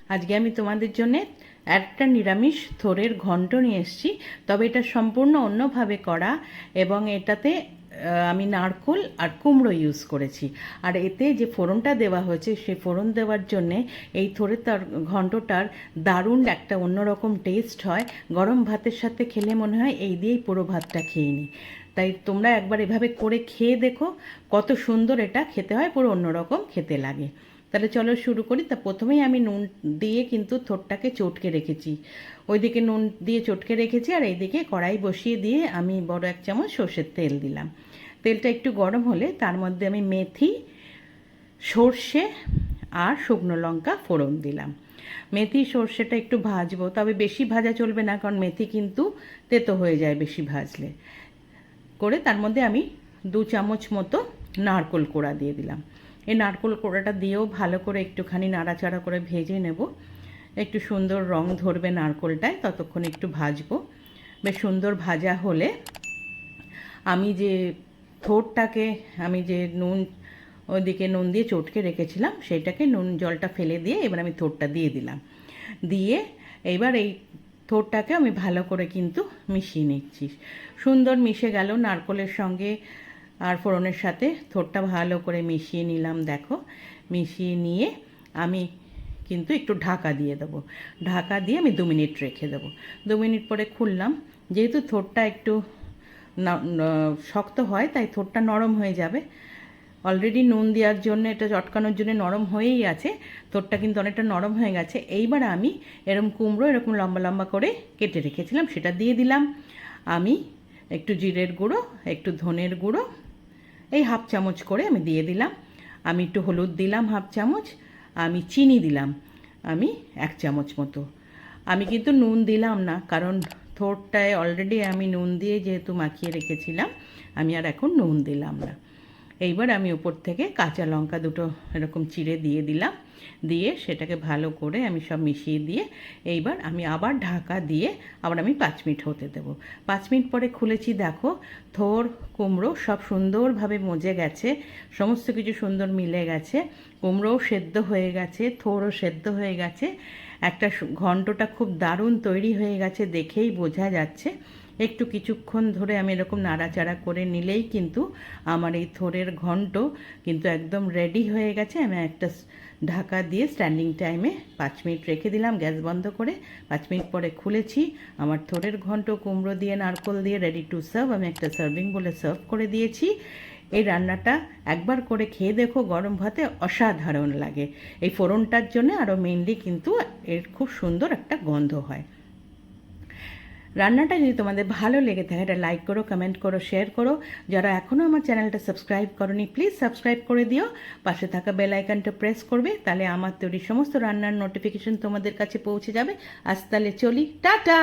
আজকে আমি তোমাদের জন্য একটা নিরামিষ থোড়ের ঘন্ট নিয়ে এসেছি, তবে এটা সম্পূর্ণ অন্যভাবে করা এবং এটাতে আমি নারকোল আর কুমড়ো ইউজ করেছি। আর এতে যে ফোড়নটা দেওয়া হয়েছে সেই ফোড়ন দেওয়ার জন্যে এই থোড়ের ঘন্টটার দারুণ একটা অন্যরকম টেস্ট হয়। গরম ভাতের সাথে খেলে মনে হয় এই দিয়েই পুরো ভাতটা খেয়ে নিই। তাই তোমরা একবার এভাবে করে খেয়ে দেখো, কত সুন্দর এটা খেতে হয়, পুরো অন্যরকম খেতে লাগে। তাহলে চলো শুরু করি। তা প্রথমেই আমি নুন দিয়ে কিন্তু থোড়টাকে চটকে রেখেছি, ওইদিকে নুন দিয়ে চটকে রেখেছি আর এইদিকে কড়াই বসিয়ে দিয়ে আমি বড় 1 চামচ সর্ষের তেল দিলাম। তেলটা একটু গরম হলে তার মধ্যে আমি মেথি, সর্ষে আর শুকনো লঙ্কা ফোড়ন দিলাম। মেথি সর্ষেটা একটু ভাজবো, তবে বেশি ভাজা চলবে না, কারণ মেথি কিন্তু তেতো হয়ে যায় বেশি ভাজলে। করে তার মধ্যে আমি 2 চামচ মতো নারকোল কোড়া দিয়ে দিলাম। এই নারকোল কোড়াটা দিয়েও ভালো করে একটুখানি নাড়াচাড়া করে ভেজে নেব। একটু সুন্দর রং ধরবে নারকোলটায়, ততক্ষণ একটু ভাজবো। বেশ সুন্দর ভাজা হলে আমি যে থোড়টাকে আমি যে ওইদিকে নুন দিয়ে চটকে রেখেছিলাম সেটাকে নুন জলটা ফেলে দিয়ে এবার আমি থোড়টা দিয়ে দিলাম। দিয়ে এবার এই থোড়টাকে আমি ভালো করে কিন্তু মিশিয়ে নিচ্ছি। সুন্দর মিশে গেল নারকোলের সঙ্গে আর ফোড়নের সাথে। থোড়টা ভালো করে মিশিয়ে নিলাম, দেখো। মিশিয়ে নিয়ে আমি কিন্তু একটু ঢাকা দিয়ে দেবো। ঢাকা দিয়ে আমি 2 মিনিট রেখে দেবো। 2 মিনিট পরে খুললাম। যেহেতু থোড়টা একটু শক্ত হয় তাই থোড়টা নরম হয়ে যাবে। অলরেডি নুন দেওয়ার জন্য, এটা চটকানোর জন্য নরম হয়েই আছে। থোড়টা কিন্তু অনেকটা নরম হয়ে গেছে। এইবার আমি কুমড়ো এরকম লম্বা লম্বা করে কেটে রেখেছিলাম, সেটা দিয়ে দিলাম। আমি একটু জিরের গুঁড়ো, একটু ধনের গুঁড়ো, এই 1/2 চামচ করে আমি দিয়ে দিলাম। আমি একটু হলুদ দিলাম 1/2 চামচ। আমি চিনি দিলাম আমি 1 চামচ মতো। আমি কিন্তু নুন দিলাম না, কারণ থোড়টায় অলরেডি আমি নুন দিয়ে যেহেতু মাখিয়ে রেখেছিলাম, আমি আর এখন নুন দিলাম না। এইবার আমি উপর থেকে কাঁচা লঙ্কা 2টো এরকম চিড়ে দিয়ে দিলাম। দিয়ে সেটাকে ভালো করে আমি সব মিশিয়ে দিয়ে এইবার আমি আবার ঢাকা দিয়ে আবার আমি 5 মিনিট হতে দেবো। 5 মিনিট পরে খুলেছি, দেখো থোড় কুমড়ো সব সুন্দরভাবে মজে গেছে, সমস্ত কিছু সুন্দর মিলে গেছে। কুমড়োও সেদ্ধ হয়ে গেছে, থোড়ও সেদ্ধ হয়ে গেছে। একটা ঘন্টটা খুব দারুণ তৈরি হয়ে গেছে, দেখেই বোঝা যাচ্ছে। একটু কিছুক্ষণ ধরে আমি এরকম নাড়াচাড়া করে নিলেই কিন্তু আমার এই থোড়ের ঘন্ট কিন্তু একদম রেডি হয়ে গেছে। আমি একটা ঢাকা দিয়ে স্ট্যান্ডিং টাইমে 5 মিনিট রেখে দিলাম, গ্যাস বন্ধ করে। 5 মিনিট পরে খুলেছি, আমার থোড়ের ঘন্ট কুমড়ো দিয়ে নারকোল দিয়ে রেডি টু সার্ভ। আমি একটা সার্ভিং বলে সার্ভ করে দিয়েছি। এই রান্নাটা একবার করে খেয়ে দেখো, গরম ভাতে অসাধারণ লাগে। এই ফোড়নটার জন্য আরও মেনলি কিন্তু এর খুব সুন্দর একটা গন্ধ হয়। রান্নাটা যদি তোমাদের ভালো লেগে থাকে, এটা লাইক করো, কমেন্ট করো, শেয়ার করো। যারা এখনও আমার চ্যানেলটা সাবস্ক্রাইব করোনি, প্লিজ সাবস্ক্রাইব করে দিও। পাশে থাকা বেল আইকনটা প্রেস করবে, তাহলে আমার তৈরি সমস্ত রান্নার নোটিফিকেশন তোমাদের কাছে পৌঁছে যাবে। আজ তাহলে চলি, টাটা।